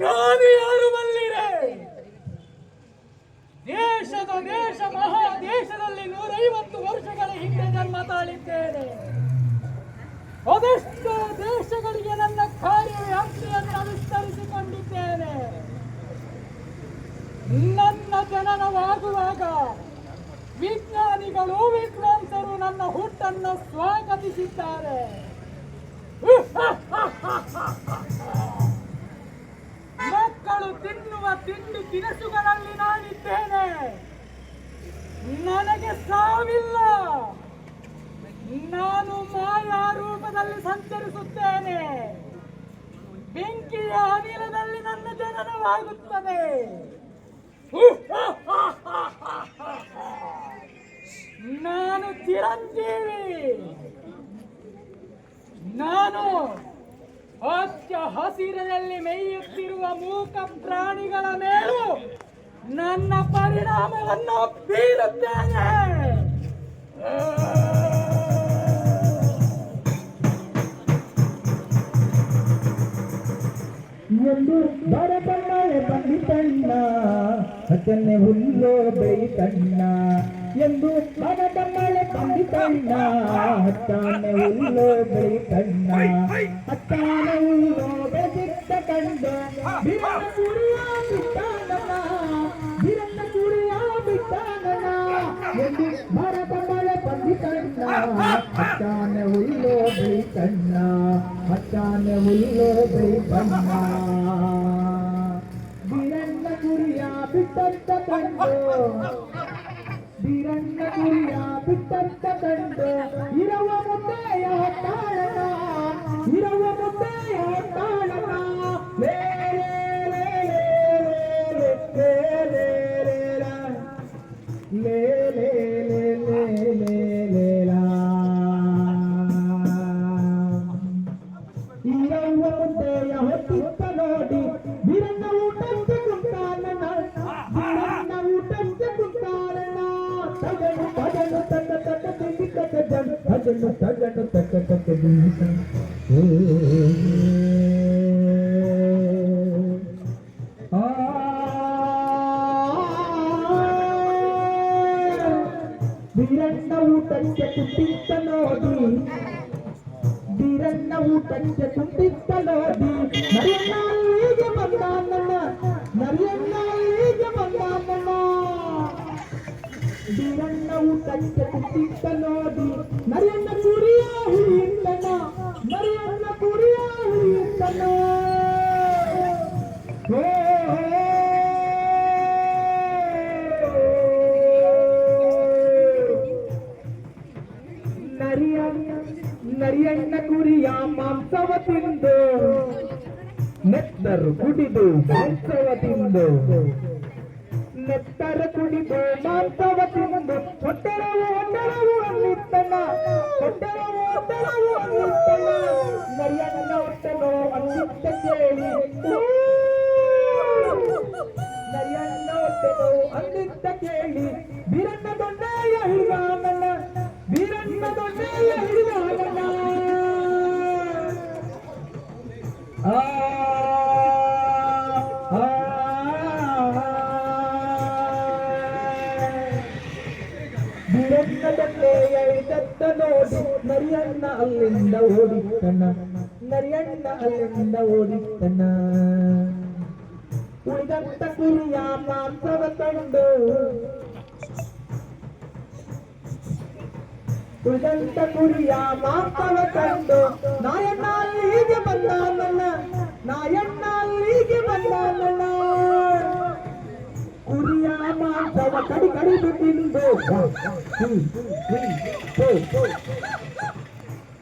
ನಾನು ಯಾರು ಬಲ್ಲಿರೆ? ದೇಶ ಮಹಾದೇಶದಲ್ಲಿ 150 ವರ್ಷಗಳ ಹಿಂದೆ ಜನ್ಮ ತಾಳಿದ್ದೇನೆ. ಅದೆಷ್ಟೋ ದೇಶಗಳಿಗೆ ನನ್ನ ಕಾರ್ಯವ್ಯಾಪ್ತಿಯನ್ನು ವಿಸ್ತರಿಸಿಕೊಂಡಿದ್ದೇನೆ. ನನ್ನ ಜನನವಾಗುವಾಗ ವಿಜ್ಞಾನಿಗಳು ವಿದ್ವಾಂಸರು ನನ್ನ ಹುಟ್ಟನ್ನು ಸ್ವಾಗತಿಸಿದ್ದಾರೆ. ಮಕ್ಕಳು ತಿನ್ನುವ ತಿಂಡಿ ತಿನಿಸುಗಳಲ್ಲಿ ನಾನಿದ್ದೇನೆ. ನನಗೆ ಸಾವಿಲ್ಲ. ನಾನು ಮಾಯಾ ರೂಪದಲ್ಲಿ ಸಂಚರಿಸುತ್ತೇನೆ. ಬೆಂಕಿಯ ಅನಿಲದಲ್ಲಿ ನನ್ನ ಜನನವಾಗುತ್ತದೆ. ನಾನು ಚಿರಂಜೀವಿ. ನಾನು ಹಚ್ಚ ಹಸಿರಿನಲ್ಲಿ ಮೇಯುತ್ತಿರುವ ಮೂಕ ಪ್ರಾಣಿಗಳ ಮೇಲೂ ನನ್ನ ಪರಿಣಾಮವನ್ನು ಬೀರುತ್ತೇನೆ. ಎಂದು ಬರಬಣ್ಣೆ ಬಂದಿತಣ್ಣ, ಹಚ್ಚನೆ ಹುಲ್ಲೋ ಬೆಳಿತಣ್ಣ. ಎಂದು ಬರಬಣ್ಣೆ ಬಂದಿತ ಕಣ್ಣ ಹತ್ತಾನೆ ಹುಲ್ಲು ಬೆಳಿ ಕಣ್ಣ ಹತ್ತಾನೆ ಹುಲ್ಲು ಬೆಳೆದಿದ್ದ ಕಂಡ ಬಿರನ್ನ ಕುರಿಯ ಬಿಟ್ಟಾನನ ಬಿರನ್ನ ಕುರಿಯ ಬಿಟ್ಟಾನನ ಎಂದು ಭಾರತ ಮಳೆ ಬಂದಿ ಕಣ್ಣ ಹತ್ತಾನೆ ಹುಲ್ಲು ಬೆಳಿ ಕಣ್ಣ ಹತ್ತಾನೆ ಹುಲ್ಲು ಬೆಳಿ ಕಣ್ಣ ಬಿರನ್ನ ಕುರಿಯ ಬಿಟ್ಟಂತ ಕಂಡು ಬೀರಣ್ಣ ಗುರಿಯ ಬಿಟ್ಟಂತ ಕಂಡು ಇರವ ಮುದ್ದೆಯ ತಾಳನ ಇರವ ಮುದ್ದೆಯ ತಾಳನ ಲೇ ಲೇ ಲೇ ಲೇ ಲೇ ಲೇ ಲೇ ಲೇ ಲೇ ಲೇ ಲಾ ಇರವ ಮುದ್ದೆಯ ಹೊತ್ತಿತ್ತ ನೋಡಿ ಬೀರಣ್ಣ ಊಟಕ್ಕೆ ಕುಂತಾನನ ಬೀರಣ್ಣ ಊಟಕ್ಕೆ ಕುಂತಾನನ ತಗಡು ತಗಡು ತಗ ತಗ ತಿಂಡಿ ತಗ ಜನ್ ತಗಡು ತಗಡು ತಗ ತಗ ತಿಂಡಿ ಬೀರಣ್ಣ ಊಟಕ್ಕೆ ಕುಂತಿದ್ದ ನೋಡಿ ಬೀರಣ್ಣ ಊಟಕ್ಕೆ ಕುಂತಿದ್ದ ನೋಡಿ ನರಿಯಣ್ಣ ಹೀಗೆ ಬಂದಾನಣ್ಣ ನರಿಯಣ್ಣ ಹೀಗೆ ಬಂದಾನಣ್ಣ ಬೀರಣ್ಣ ಊಟಕ್ಕೆ ಕುಂತಿದ್ದ ನೋಡಿ ನರಿಯಣ್ಣ ಕುರಿಯ ಹುಳಿಯಿಂದಣ್ಣ ನರಿಯಣ್ಣ ಕುರಿಯ ಹುಳಿಯಿಂದಣ್ಣ ನರಿಯಣ್ಣ ಕುರಿಯ ಮಾಂಸವ ತಿಂದು ನೆತ್ತರು ಕುಡಿದು ಮಾಂಸವ ತಿಂದು ನೆತ್ತರ ಕುಡಿದು ಮಾಂಸವ ತಿಂದು ಹೊಟ್ಟೆರವು ಹೊಟ್ಟೆರವು ಅನ್ನಿತ್ತಣ್ಣ ಹೊಟ್ಟೆರವು ಹೊಟ್ಟೆರವು ಅನ್ನಿತ್ತಣ್ಣ ನರಿಯಣ್ಣ ಹೊಟ್ಟೆನೋ ಅನ್ನಿತ್ತ ಕೇಳಿ ನರಿಯಣ್ಣ ಹೊಟ್ಟೆನೋ ಅನ್ನಿತ್ತ ಕೇಳಿ ಬೀರಣ್ಣ ದೊಡ್ಡೆಯ ಹಿಡಿದಾನಣ್ಣ ಬೀರಣ್ಣ ದೊಡ್ಡೆಯ ಹಿಡಿದಾನಣ್ಣ ಬೀರಣ್ಣ ದೊಡ್ಡೆಯ ಹಿಡಿದತ್ತ ನೋಡಿ ನರಿಯಣ್ಣ ಅಲ್ಲಿಂದ ಓಡಿತ್ತಣ್ಣ ನರಿಯಣ್ಣ ಅಲ್ಲಿಂದ ಓಡಿತ್ತಣ್ಣ ಉಳಿದಂತ ಕುರಿಯ ಮಾಂಸವ ಕಂಡು ಉಳಿದಂತ ಕುರಿಯ ಮಾಂಸವ ಕಂಡು ನಾಯಣ್ಣ ಅಲ್ಲಿಗೆ ಬಂದಾನಣ್ಣ ನಾಯಣ್ಣ ಅಲ್ಲಿಗೆ ಬಂದಾನಣ್ಣ ಕುರಿಯ ಮಾಂಸವ ಕಡಿ ಕಡಿದು ತಿಂದು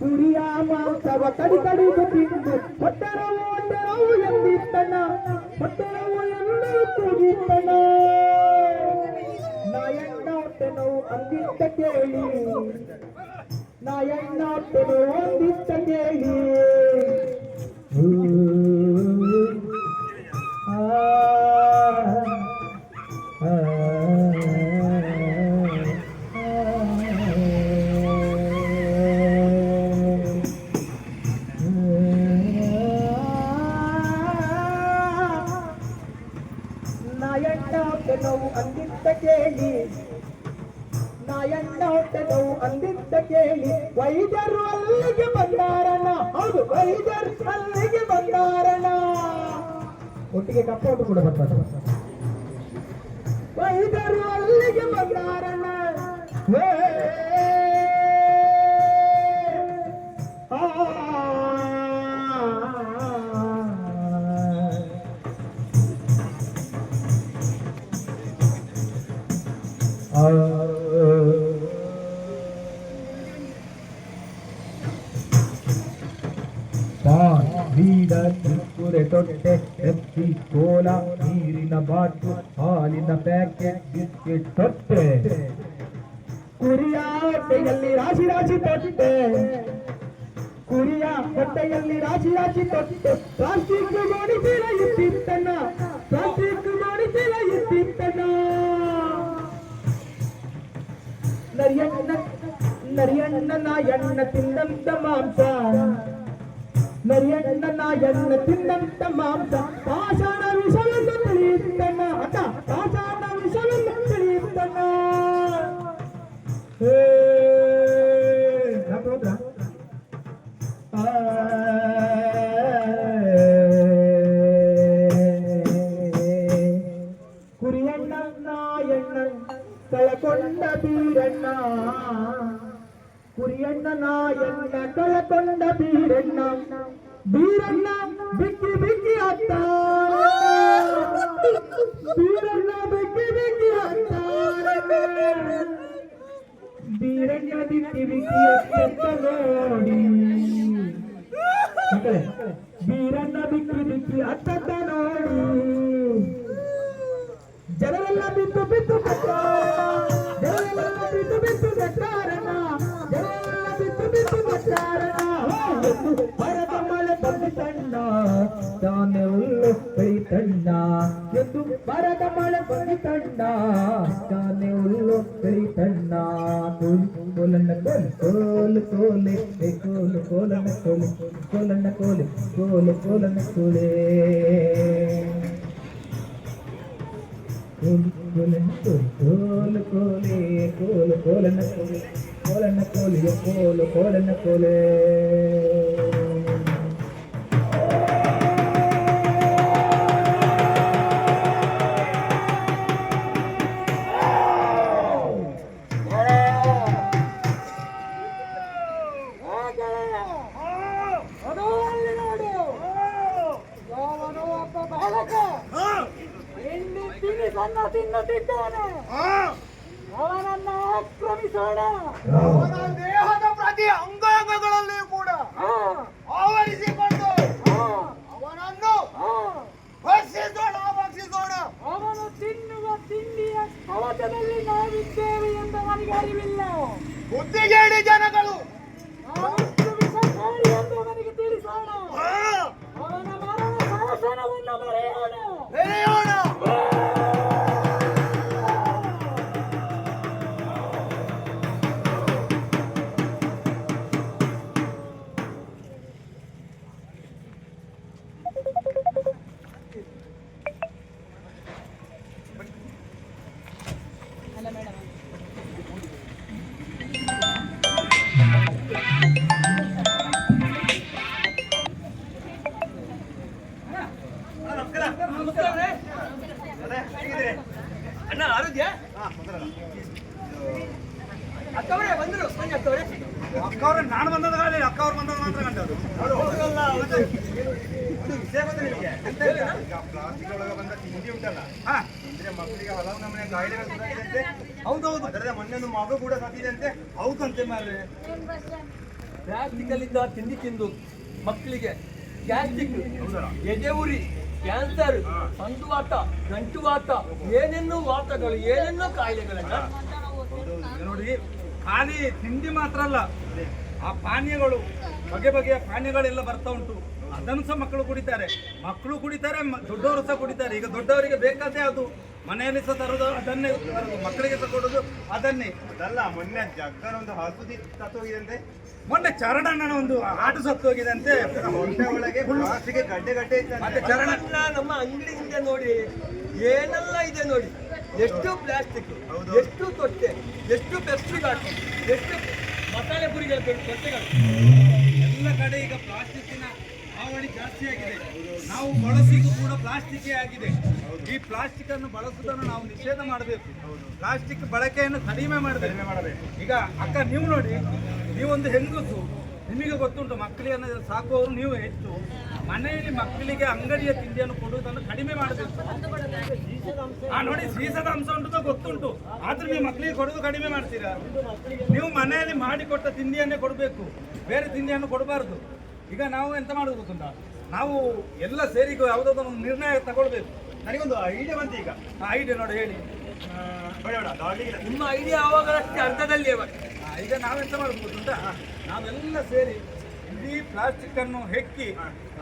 ಕುರಿಯ ಮಾಂಸವ ಕಡಿ ಕಡಿದು ತಿಂದು ಹೊಟ್ಟೆರವು ಹೊಟ್ಟೆರವು ಎಂದಿತ್ತಣ್ಣ ಹೊಟ್ಟೆರವು ಎಂದು ಕೂಗಿತ್ತಣ್ಣ ನಾಯಣ್ಣ ಹೊಟ್ಟೆ ನೋವು ಅಂದಿದ್ದ ಕೇಳಿ ನಾಯಣ್ಣ ಹೊಟ್ಟೆ ನೋವು ಅಂದಿದ್ದ ಕೇಳಿ ನಾಯಣ್ಣ ಹೊಟ್ಟೆ ನೋವು ಅಂದಿದ್ದ ಕೇಳಿ ನಾಯಣ್ಣ ಹೊಟ್ಟೆ ನೋವು ಅಂದಿದ್ದ ಕೇಳಿ ವೈದ್ಯರು ಅಲ್ಲಿಗೆ ಬಂದಾರಣ್ಣ ಹೌದು ವೈದ್ಯರು ಅಲ್ಲಿಗೆ ಬಂದಾರಣ್ಣ ಒಟ್ಟಿಗೆ ಕಪ್ಪೋಟು ಕೂಡ ಬರ್ತಾರೆ ವೈದ್ಯರು ಅಲ್ಲಿಗೆ ಬಂದಾರಣ್ಣ ಬೀಡ ಚಿಕ್ಕುರೆ ತೊಟ್ಟೆ ಎತ್ತಿ ಕೋಲ ನೀರಿನ ಬಾಟು ಹಾಲಿನ ಪ್ಯಾಕೆಟ್ ಬಿಸ್ಕೆಟ್ ತೊಟ್ಟೆ ಕುರಿಯ ಹೊಟ್ಟೆಯಲ್ಲಿ ರಾಶಿ ರಾಶಿ ತೊಟ್ಟೆ ಕುರಿಯ ಹೊಟ್ಟೆಯಲ್ಲಿ ರಾಶಿ ರಾಶಿ ತೊಟ್ಟೆ ಪ್ಲಾಸ್ಟಿಕ್ ಗೋಣಿ ಚೀಲ ಇಟ್ಟಿತ್ತಣ್ಣ ಪ್ಲಾಸ್ಟಿಕ್ ಗೋಣಿ ಚೀಲ ಇಟ್ಟಿತ್ತಣ್ಣ ನರಿಯಣ್ಣ ನಾಯಣ್ಣ ತಿಂದಂತ ಮಾಂಸ ನರಿಯಣ್ಣ ನಾಯಣ್ಣ ತಿಂದಂತ ಮಾಂಸ ಪಾಷಾಣ ವಿಷವನ್ನು ತಿಳಿಯುತ್ತಣ್ಣ ಅಕ್ಕ ಪಾಷಾಣ ವಿಷವನ್ನು ತಿಳಿಯುತ್ತಣ್ಣ ಕುರಿಯಣ್ಣ ನಾಯಣ್ಣ ಕಳಕೊಂಡ ಬೀರಣ್ಣ ಬೀರಣ್ಣ ಬಿಕ್ಕಿ ಬಿಕ್ಕಿ ಅತ್ತ ಬೀರಣ್ಣ ಬಿಕ್ಕಿ ಬಿಕ್ಕಿ ಅತ್ತ ಬೀರಣ್ಣ ಬಿಕ್ಕಿ ಬಿಕ್ಕಿ ಅತ್ತ ನೋಡಿ ಮಕ್ಕಳೇ ಬೀರಣ್ಣ ಬಿಕ್ಕಿ ಬಿಕ್ಕಿ ಅತ್ತ ನೋಡಿ ಜನರೆಲ್ಲ ಬಿದ್ದು ಬಿದ್ದು ಜನರೆಲ್ಲ ಬಿದ್ದು ಬಿದ್ದು ಬೆಟ್ಟಾರಣ ಜನರೆಲ್ಲ ಬಿದ್ದು ಬಿದ್ದು ಬೆಟ್ಟಾರಣ ಬರದ ಮಳೆ ಬಂದು ತಣ್ಣ ತಾನೆ ಉಳ್ಳು ಬೆಳಿತಣ್ಣ ಎಂದು ಬರದ ಮಳೆ ಬಂದು ತಣ್ಣ ತಾನೆ ಉಳ್ಳು ಬೆಳಿತಣ್ಣ ಕೋಲಣ್ಣ ಕೋಲು ಕೋಲೆ ಕೋಲು ಕೋಲಣ್ಣ ಕೋಲೆ ಕೋಲಣ್ಣ ಕೋಲೆ ಕೋಲು ಕೋಲಣ್ಣ ಕೋಲೆ ಕೋಲು ಕೋಲೆ ಕೋಲು ಕೋಲಣ್ಣ ಕೋಲೆ ಕೋಲಣ್ಣ ಕೋಲಿಯ ಕೋಲು ಕೋಲಣ್ಣ ಕೋಲೆ ತಿನ್ನುತ್ತಿದ್ದಾನೆ ಅವನನ್ನು ಆಕ್ರಮಿಸೋಣ ಅವನ ದೇಹದ ಪ್ರತಿ ಅಂಗಾಂಗಗಳಲ್ಲಿ ಕೂಡ ಆವರಿಸಿಕೊಂಡು ಅವನನ್ನು ಭಕ್ಷಿಸೋಣ ಅವನು ತಿನ್ನುವ ತಿಂಡಿಯ ಕವಚದಲ್ಲಿ ನಾವಿದ್ದೇವೆ ಎಂದವನಿಗೆ ಅರಿವಿಲ್ಲ. ಬುದ್ಧಿಗೇಡಿ ಜನಗಳು ನಾವೆಷ್ಟು ವಿಷಕಾರಿ ಎಂದು ಅವನಿಗೆ ತಿಳಿಸೋಣ. ಅವನ ಮರಣ ಶಾಸನವನ್ನು ಬರೆಯೋಣ. ಅಣ್ಣ ಆರೋಗ್ಯ ಅಕ್ಕವರೇ ಬಂದ್ರು ಬನ್ನಿ ಅಕ್ಕವರೇ. ಅಕ್ಕವ್ರೆ ನಾನು ಬಂದದ ಕಾಲ ಅಕ್ಕವ್ರು ಬಂದದ ಮಾತ್ರ ಕಂಡದ್ದು ವಿಷಯ ಗೊತ್ತ ನಿಮಗೆ. ಪ್ಲಾಸ್ಟಿಕ್ ಒಳಗೆ ಬಂದ ತಿಂಡಿ ಉಂಟಲ್ಲ ಅಂದ್ರೆ ಮಕ್ಕಳಿಗೆ ಹಲವು ನಮ್ಮನೆ ಕಾಯಿಲೆಗಳು ಶುರುವಾಗಿದೆ. ಹೌದೌದು ಅದರ ಮೊನ್ನೆ ಒಂದು ಮಗು ಕೂಡ ಸತ್ತಿದೆ ಅಂತೆ. ಹೌದಂತೆ ಮಾರ್ರೆ. ಪ್ಲಾಸ್ಟಿಕ್ ಅಲ್ಲಿಂದ ತಿಂಡಿ ತಿಂದು ಮಕ್ಕಳಿಗೆ ಗ್ಯಾಸ್ಟ್ರಿಕ್, ಎದೆ ಉರಿ, ಕ್ಯಾನ್ಸರ್, ಸಂದುವಾತ, ಗಂಟುವಾತ, ಏನೆನ್ನೋ ವಾತಗಳು, ಏನೆನ್ನೋ ಕಾಯಿಲೆಗಳನ್ನ ಈಗ ನೋಡಿ, ಖಾಲಿ ತಿಂಡಿ ಮಾತ್ರ ಅಲ್ಲ, ಆ ಪಾನೀಯಗಳು ಬಗೆ ಬಗೆಯ ಪಾನೀಯಗಳೆಲ್ಲ ಬರ್ತಾ ಉಂಟು. ಅದನ್ನು ಸಹ ಮಕ್ಕಳು ಕುಡಿತಾರೆ, ದೊಡ್ಡವರು ಸಹ ಕುಡಿತಾರೆ. ಈಗ ದೊಡ್ಡವರಿಗೆ ಬೇಕಾದೇ ಅದು ಮನೆಯಲ್ಲಿ ಸಹ ತರೋದು ಅದನ್ನೇ ತರೋದು, ಮಕ್ಕಳಿಗೆ ಸಹ ಕೊಡೋದು ಅದನ್ನೇ. ಅದಲ್ಲ, ಮೊನ್ನೆ ಜಗ್ಗನ ಒಂದು ಹಸುದಿ ಸತ್ತೋಗಿದಂತೆ, ಮೊನ್ನೆ ಚರಣಣ್ಣನ ಒಂದು ಆಟು ಸತ್ತೋಗಿದಂತೆ. ಹೊಟ್ಟೆ ಒಳಗೆ ಗಡ್ಡೆ ಮತ್ತೆ ಚರಣ ನಮ್ಮ ಅಂಗಡಿ ಹಿಂದೆ ನೋಡಿ ಏನೆಲ್ಲ ಇದೆ ನೋಡಿ. ಎಷ್ಟು ಪ್ಲಾಸ್ಟಿಕ್, ಎಷ್ಟು ತೊಟ್ಟೆ, ಎಷ್ಟು ಪೆಪ್ಸಿ ಬಾಟಲ್, ಎಷ್ಟು ಮಸಾಲೆ ಪುರಿಗಳ ತೊಟ್ಟೆಗಳು. ಎಲ್ಲ ಕಡೆ ಈಗ ಪ್ಲಾಸ್ಟಿಕ್ಕಿನ ಹಾವಳಿ ಜಾಸ್ತಿ ಆಗಿದೆ. ನಾವು ಬಳಸಿದ್ದು ಕೂಡ ಪ್ಲಾಸ್ಟಿಕ್ಕೇ ಆಗಿದೆ. ಈ ಪ್ಲಾಸ್ಟಿಕ್ ಅನ್ನು ಬಳಸುವುದನ್ನು ನಾವು ನಿಷೇಧ ಮಾಡಬೇಕು. ಪ್ಲಾಸ್ಟಿಕ್ ಬಳಕೆಯನ್ನು ಕಡಿಮೆ ಮಾಡಬೇಕು. ಈಗ ಅಕ್ಕ, ನೀವು ನೋಡಿ, ನೀವೊಂದು ಹೆಂಗಸು, ನಿಮಗೆ ಗೊತ್ತುಂಟು, ಮಕ್ಕಳಿಗೆ ಸಾಕುವವರು ನೀವು ಹೆಚ್ಚು. ಮನೆಯಲ್ಲಿ ಮಕ್ಕಳಿಗೆ ಅಂಗಡಿಯ ತಿಂಡಿಯನ್ನು ಕೊಡುವುದನ್ನು ಕಡಿಮೆ ಮಾಡಬೇಕು. ನೋಡಿ, ಸೀಸದ ಅಂಶ ಉಂಟು ಗೊತ್ತುಂಟು, ಆದ್ರೂ ನೀವು ಮಕ್ಕಳಿಗೆ ಕೊಡೋದು ಕಡಿಮೆ ಮಾಡ್ತೀರಾ? ನೀವು ಮನೆಯಲ್ಲಿ ಮಾಡಿಕೊಟ್ಟ ತಿಂಡಿಯನ್ನೇ ಕೊಡಬೇಕು, ಬೇರೆ ತಿಂಡಿಯನ್ನು ಕೊಡಬಾರ್ದು. ಈಗ ನಾವು ಎಂತ ಮಾಡೋದು ಗೊತ್ತುಂಟ, ನಾವು ಎಲ್ಲ ಸೇರಿ ಯಾವುದಾದ್ರು ಒಂದು ನಿರ್ಣಯ ತಗೊಳ್ಬೇಕು. ನನಗೊಂದು ಐಡಿಯಾ ಬಂತು ಈಗ. ಆ ಐಡಿಯಾ ನೋಡಿ, ಹೇಳಿ. ನಿಮ್ಮ ಐಡಿಯಾ ಆವಾಗಲಷ್ಟೇ ಅರ್ಧದಲ್ಲಿ. ಈಗ ನಾವೆಂತ ಮಾಡೋದು ಗೊತ್ತುಂಟ, ನಾವೆಲ್ಲ ಸೇರಿ ಇಡೀ ಪ್ಲಾಸ್ಟಿಕ್ ಅನ್ನು ಹೆಕ್ಕಿ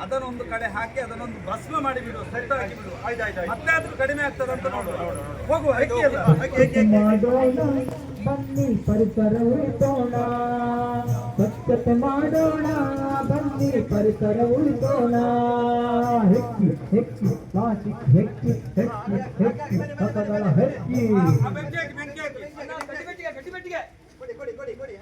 ಅದನ್ನೊಂದು ಕಡೆ ಹಾಕಿ ಅದನ್ನೊಂದು ಭಸ್ಮ ಮಾಡಿ ಬಿಡುವ, ಸೆಟ್ ಹಾಕಿ ಬಿಡುವ. ಮತ್ತೆ ಆದ್ರೂ ಕಡಿಮೆ ಆಗ್ತದೆ ಅಂತ ನೋಡುವ. ಹೋಗುವ, ಹೆಕ್ಕಿ ಅಲ್ಲ, ಬನ್ನಿ ಪರಿಸರ ಉಳಿಸೋಣ, ಸ್ವಚ್ಛತೆ ಮಾಡೋಣ, ಬನ್ನಿ ಪರಿಸರ ಉಳಿಸೋಣ. ಹೆಕ್ಕಿ ಹೆಕ್ಕಿ ಪ್ಲಾಸ್ಟಿಕ್ ಹೆಕ್ಕಿ ಹೆಕ್ಕಿ ಹೆಕ್ಕಿ ಕಸಗಳ ಹೆಕ್ಕಿ. ಗಟ್ಟಿಗಟ್ಟಿಗೆ ಕೊಡಿ.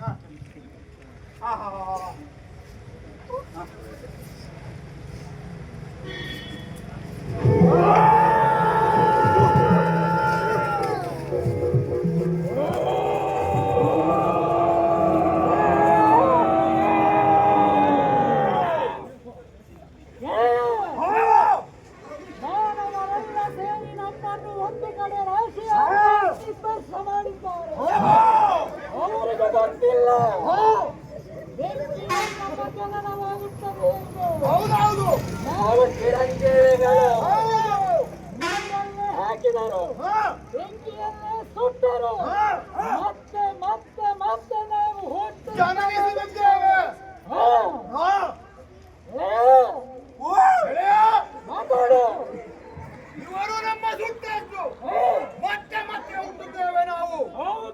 ಸುಟ್ಟರು, ಬೆಂಕಿಯನ್ನೇ ಸುಟ್ಟರು. ಮತ್ತೆ ಮತ್ತೆ ಮತ್ತೆ ನಾವು ಜನ್ಮಿಸಿದ್ದೇವೆ. ಮಾತಾಡು. ಇವರು ನಮ್ಮ ಸುಟ್ಟದ್ದು ಮತ್ತೆ ಮತ್ತೆ ಹುಟ್ಟುತ್ತೇವೆ ನಾವು.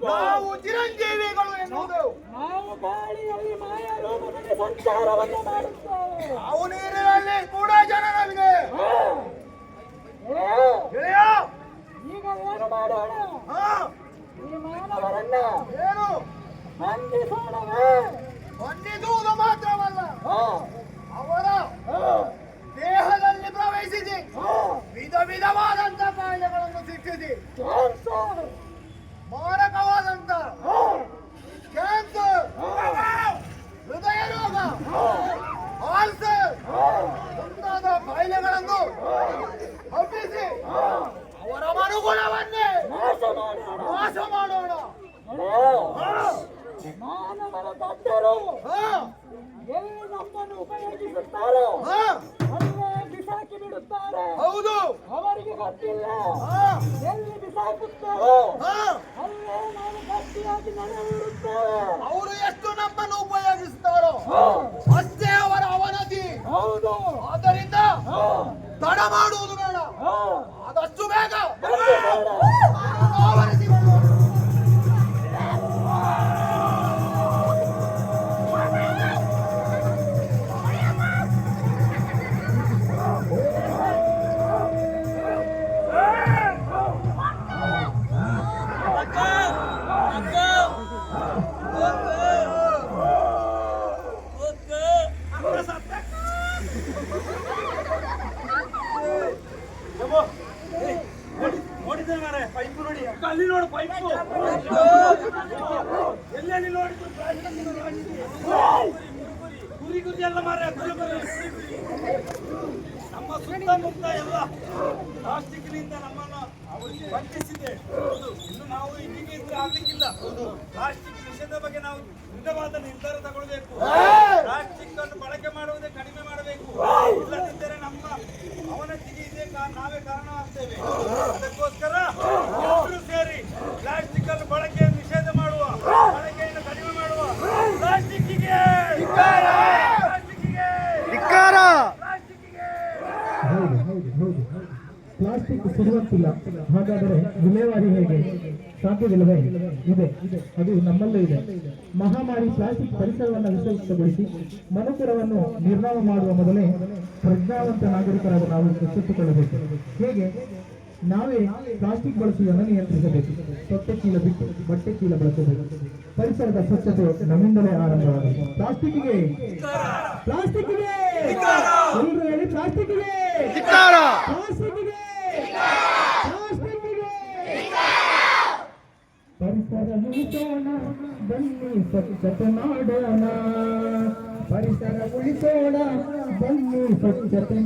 ನಾವು ಚಿರಂಜೀವಿಗಳು ಎನ್ನುವುದು. ನಾವು ಗಾಳಿಯಲ್ಲಿ ಮಾಯಾ ರೂಪದಲ್ಲಿ ಸಂಚಾರವನ್ನು ಮಾಡುತ್ತೇವೆ. ನಾವು ನೀರಿನಲ್ಲಿ ಕೂಡ ಜನನವಿದೆ. ಗೆಳೆಯ, ಈಗ ಏನು ಮಾಡೋಣ? ಈ ಮಾನವರನ್ನ ಏನು ಬಂಧಿಸೋಣವೇ? ಬಂಧಿಸುವುದು ಮಾತ್ರವಲ್ಲ, ಅವರ ದೇಹದಲ್ಲಿ ಪ್ರವೇಶಿಸಿ ವಿಧ ವಿಧವಾದಂತ ಕಾಯಿಲೆಗಳನ್ನು ಶಿಕ್ಷಿಸಿ ಕ್ಯಾನ್ಸರ್, ಮಾರಕವಾದಂತ ಕ್ಯಾನ್ಸರ್, ಹೃದಯ ರೋಗ, ಆಲ್ಸರ್ ಮುಂತಾದ ಕಾಯಿಲೆಗಳನ್ನು ಹಬ್ಬಿಸಿ ಅವರ ಮನುಗುಣವನ್ನೇ ನಾಶ ಮಾಡೋಣ. ಮಾನವರ ದಡ್ಡರು ಎಲ್ಲಿ ನಮ್ಮನ್ನು ಉಪಯೋಗಿಸುತ್ತಾರೋ ಅಲ್ಲೇ ಬಿಸಾಕಿ ಬಿಡುತ್ತಾರೆ. ಹೌದು, ಅವರಿಗೆ ಗೊತ್ತಿಲ್ಲ ಎಲ್ಲಿ ಬಿಸಾಕುತ್ತಾರೋ ಅಲ್ಲೇ ನಾವು ಗಟ್ಟಿಯಾಗಿ ನೆಲೆಯೂರುತ್ತೇವೆ. ಅವರು ಎಷ್ಟು ನಮ್ಮನ್ನು ಉಪಯೋಗಿಸುತ್ತಾರೋ ಅಷ್ಟೇ ಅವರ ಅವನತಿ. ಹೌದು. ಆದ್ದರಿಂದ ತಡ ಮಾಡುವುದು ಬೇಡ, ಆದಷ್ಟು ಬೇಗ ಆವರಿಸಿಕೊಳ್ಳೋಣ. ನೋಡಿದ್ದೆ ಮಾರೆ, ಪೈಪ್ ನೋಡಿ, ಅಲ್ಲಿ ನೋಡು ಪೈಪ್, ಎಲ್ಲೆಲ್ಲಿ ನೋಡಿದ್ರು ಗುರಿ ಗುರಿ ಎಲ್ಲ ಮಾರೆ, ಗುರಿ ಗುರಿ. ನಮ್ಮ ಸುತ್ತಮುತ್ತ ಎಲ್ಲ ಪ್ಲಾಸ್ಟಿಕ್ನಿಂದ ನಮ್ಮನ್ನು ವಂಚಿಸಿದೆ. ಇನ್ನು ನಾವು ಹೀಗೆ ಇದ್ರೆ ಆಗ್ಲಿಕ್ಕಿಲ್ಲ. ಪ್ಲಾಸ್ಟಿಕ್ ನಿಷೇಧದ ಬಗ್ಗೆ ನಾವು ದೃಢವಾದ ನಿರ್ಧಾರ ತಗೊಳ್ಬೇಕು. ಪ್ಲಾಸ್ಟಿಕ್ ಅನ್ನು ಬಳಕೆ ಮಾಡುವುದೇ ಕಡಿಮೆ ಮಾಡಬೇಕು. ಇಲ್ಲದಿದ್ದರೆ ನಮ್ಮ ಅವನತಿಗೆ ಇದೇ ನಾವೇ ಕಾರಣವಾಗ್ತೇವೆ. ಅದಕ್ಕೋಸ್ಕರ ಎಲ್ಲರೂ ಸೇರಿ ಪ್ಲಾಸ್ಟಿಕ್ ಅನ್ನು ಬಳಕೆಯನ್ನು ನಿಷೇಧ ಮಾಡುವ, ಬಳಕೆಯನ್ನು ಕಡಿಮೆ ಮಾಡುವ. ಪ್ಲಾಸ್ಟಿಕ್ಕಿಗೆ ಹೌದು ಹೌದು ಹೌದು. ಪ್ಲಾಸ್ಟಿಕ್ ಸಿಗುವಂತಿಲ್ಲ, ಹಾಗಾದರೆ ವಿಲೇವಾರಿ ಹೇಗೆ? ಸಾಧ್ಯವಿಲ್ಲವೇ? ಇದೆ, ಅದು ನಮ್ಮಲ್ಲೂ ಇದೆ. ಮಹಾಮಾರಿ ಪ್ಲಾಸ್ಟಿಕ್ ಪರಿಸರವನ್ನು ವಿಷಯುಕ್ತಗೊಳಿಸಿ ಮನುಕುಲವನ್ನು ನಿರ್ನಾಮ ಮಾಡುವ ಮೊದಲೇ ಪ್ರಜ್ಞಾವಂತ ನಾಗರಿಕರಾದ ನಾವು ಎಚ್ಚೆತ್ತುಕೊಳ್ಳಬೇಕು. ಹೇಗೆ? ನಾವೇ ಪ್ಲಾಸ್ಟಿಕ್ ಬಳಸುವುದನ್ನು ನಿಯಂತ್ರಿಸಬೇಕು. ತೊಟ್ಟೆ ಚೀಲ ಬಿಟ್ಟು ಬಟ್ಟೆ ಚೀಲ ಬಳಸಬೇಕು. ಪರಿಸರದ ಸ್ವಚ್ಛತೆ ನಮ್ಮಿಂದಲೇ ಆರಂಭವಾಗಬೇಕು. ಪ್ಲಾಸ್ಟಿಕ್ಗೆ ಪ್ಲಾಸ್ಟಿಕ್ಗೆ ಎಲ್ಲರೂ ಹೇಳಿ, ಪ್ಲಾಸ್ಟಿಕ್ಗೆ ಪ್ಲಾಸ್ಟಿಕ್ಗೆ ಪ್ಲಾಸ್ಟಿಕ್ಗೆ. ಪರಿಸರ ಉಳಿಸೋಣ ಬನ್ನಿ, ಸ್ವಚ್ಛತೆ ಮಾಡೋಣ. ಪರಿಸರ ಉಳಿಸೋಣ ಬನ್ನಿ, ಸ್ವಚ್ಛತೆ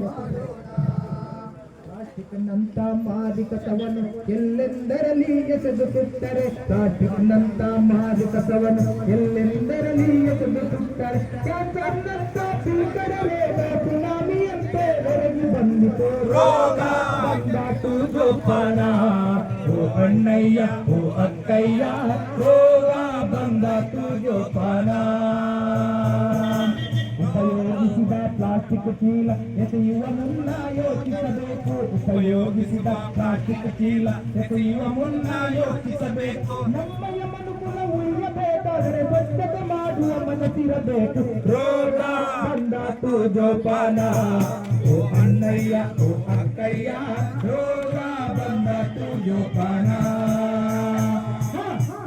ಪ್ಲಾಸ್ಟಿಕ್ನಂತ ಮಾದಕಸವನ್ನು ಎಲ್ಲೆಂದರಲ್ಲಿ ಎಸೆದುಸುತ್ತಾರೆ. ಪ್ಲಾಸ್ಟಿಕ್ನಂತ ಮಾದಕಸವನ್ನು ಎಲ್ಲೆಂದರಲ್ಲಿ ಎಸೆದುಸುತ್ತಾರೆ. ಕ್ಯಾನ್ಸರ್ನಂತ ಭೀಕರ ರೋಗ ಸುನಾಮಿಯಂತೆ ಹೊರಗೆ ಬಂದಿತು. ರೋಗ ಬಂದಾತು ಜೋಪಾನ, ಓ ಅಣ್ಣಯ್ಯ ಓ ಅಕ್ಕಯ್ಯ, ರೋಗ ಬಂದಾತು ಜೋಪಾನ. ಉಪಯೋಗಿಸಿದ ಪ್ಲಾಸ್ಟಿಕ್ ಚೀಲ ಎಸೆಯುವ ಮುನ್ನ ಯೋಚಿಸಬೇಕು. ಉಪಯೋಗಿಸಿದ ಪ್ಲಾಸ್ಟಿಕ್ ಚೀಲ ಎಸೆಯುವ ಮುನ್ನ ಯೋಚಿಸಬೇಕು. ನಮ್ಮಯ ಮನುಕುಲ ಉಳಿಯಬೇಕಾದರೆ ಸ್ವಚ್ಛತೆ ಮಾಡುವ ಮನಸ್ಸಿರಬೇಕು. ರೋಗ ಬಂದಾತು ಜೋಪಾನ, ಓ ಅಣ್ಣಯ್ಯ ಓ ಅಕ್ಕಯ್ಯ, ರೋಗ ಬಂದಾತು ಜೋಪಾನ.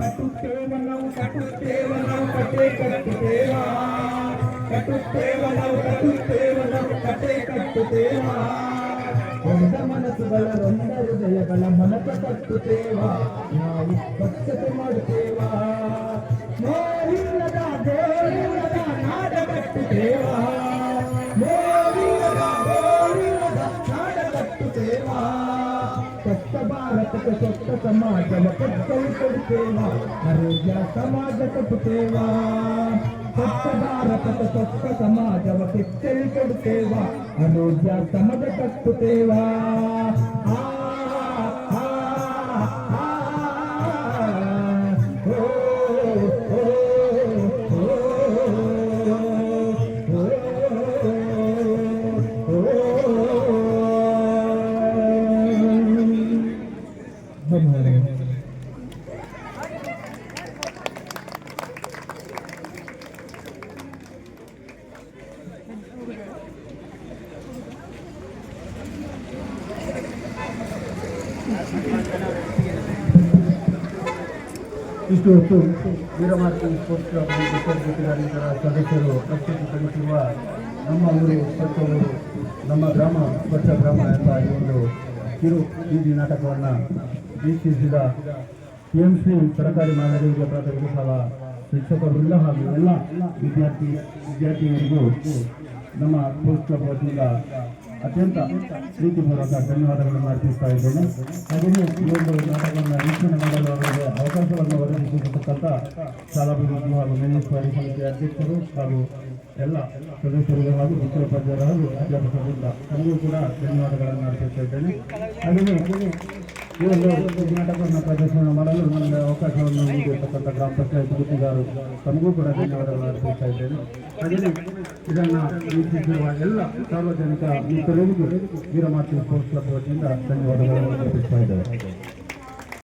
ಕಟ್ಟುತ್ತೇವ ನಾವು ಕಟ್ಟುತ್ತೇವ ನಾವು ಕಟ್ಟೆ ಕಟ್ಟುತ್ತೇವ, ಕಟ್ಟುತ್ತೇವ ನಾವು ಕಟ್ಟುತ್ತೇವ ನಾವು ಕಟ್ಟೆ ಕಟ್ಟುತ್ತೇವ. ಒಂದ ಮನಸ್ಸುಗಳ ಒಂದ ಹೃದಯಗಳ ಮನಸ ಕಟ್ಟುತ್ತೇವ, ನಾವು ಸ್ವಚ್ಛತೆ ಮಾಡುತ್ತೇವ. ನೋವಿಲ್ಲದ ಗೋರಿಲ್ಲದ ನಾಡ ಕಟ್ಟುತ್ತೇವ, ನೋವಿಲ್ಲದ ಗೋರಿಲ್ಲದ ನಾಡ ಕಟ್ಟುತ್ತೇವ. ಸ್ವಚ್ಛ ಭಾರತಕ್ಕೆ ಸ್ವಚ್ಛ ಸಮಾಜವ ಕಟ್ಟಲು ಕೊಡುತ್ತೇವ, ಆರೋಗ್ಯ ಸಮಾಜ ಕಟ್ಟುತ್ತೇವ. ಸ್ವಚ್ಛ ಭಾರತಕ್ಕೆ ಸ್ವಚ್ಛ ಸಮಾಜವ ಕಟ್ಟಲು ಕೊಡುತ್ತೇವ, ಆರೋಗ್ಯ ಸಮಾಜ ಕಟ್ಟುತ್ತೇವ. ಇಷ್ಟು ಹೊತ್ತು ವೀರಮಾರ್ತಿ ಸ್ಪೋರ್ಟ್ಸ್ ಕ್ಲಬ್ ವಿದ್ಯಾರ್ಥಿಗಳ ಸದಸ್ಯರು ಪ್ರಸ್ತುತಪಡಿಸಿರುವ ನಮ್ಮ ಊರು ಸ್ವಚ್ಛ ಊರು ನಮ್ಮ ಗ್ರಾಮ ಸ್ವಚ್ಛ ಗ್ರಾಮ ಎಂಬ ಈ ಒಂದು ಕಿರು ಬೀದಿ ನಾಟಕವನ್ನು ವೀಕ್ಷಿಸಿದ PMC ಸರ್ಕಾರಿ ಮಾನವೀಯ ಪ್ರಾಥಮಿಕ ಶಾಲಾ ಶಿಕ್ಷಕರಿಂದ ಹಾಗೂ ಎಲ್ಲ ವಿದ್ಯಾರ್ಥಿಗಳಿಗೂ ನಮ್ಮ ಸ್ಪೋರ್ಟ್ಸ್ ಕ್ಲಬ್ ವತಿಯಿಂದ ಅತ್ಯಂತ ಪ್ರೀತಿಪೂರ್ವಕ ಧನ್ಯವಾದಗಳನ್ನು ಅರ್ಪಿಸ್ತಾ ಇದ್ದೇನೆ. ಹಾಗೆಯೇ ಈ ಒಂದು ನಾಟಕವನ್ನು ವೀಕ್ಷಣೆ ಮಾಡಲು ಅವರಿಗೆ ಅವಕಾಶವನ್ನು ಒದಗಿಸಿರ್ತಕ್ಕಂಥ ಶಾಲಾಭಿವೃದ್ಧಿ ಹಾಗೂ ಮೇಲ್ವಿಚಾರಣೆ ಸಮಿತಿಯ ಅಧ್ಯಕ್ಷರು ಹಾಗೂ ಎಲ್ಲ ಸದಸ್ಯರಿಗೆ ಹಾಗೂ ಮುಖ್ಯೋಪಾಧ್ಯಾಯರು ಹಾಗೂ ಅಧ್ಯಾಪಕರಿಂದ ನಮಗೂ ಕೂಡ ಧನ್ಯವಾದಗಳನ್ನು ಅರ್ಪಿಸ್ತಾ ಇದ್ದೇನೆ. ಹಾಗೆಯೇ ಈ ಒಂದು ನಾಟಕವನ್ನು ಪ್ರದರ್ಶನ ಮಾಡಲು ನನಗೆ ಅವಕಾಶವನ್ನು ನೀಡಿರ್ತಕ್ಕಂಥ ಗ್ರಾಮ ಪಂಚಾಯತ್ ಗುತ್ತಿಗಾರರು ತಮಗೂ ಕೂಡ ಧನ್ಯವಾದಗಳನ್ನು ಅರ್ಪಿಸ್ತಾ ಇದ್ದೇನೆ. ಹಾಗೆಯೇ ಇದನ್ನು ವೀಕ್ಷಿಸಿರುವ ಎಲ್ಲ ಸಾರ್ವಜನಿಕ ಮಿತ್ರರಿಗೂ ವೀರಮಾರ್ತಿ ಸ್ಪೋರ್ಟ್ಸ್ ಕ್ಲಬ್ ವತಿಯಿಂದ ಧನ್ಯವಾದಗಳನ್ನು ಅರ್ಪಿಸ್ತಾ ಇದ್ದೇವೆ.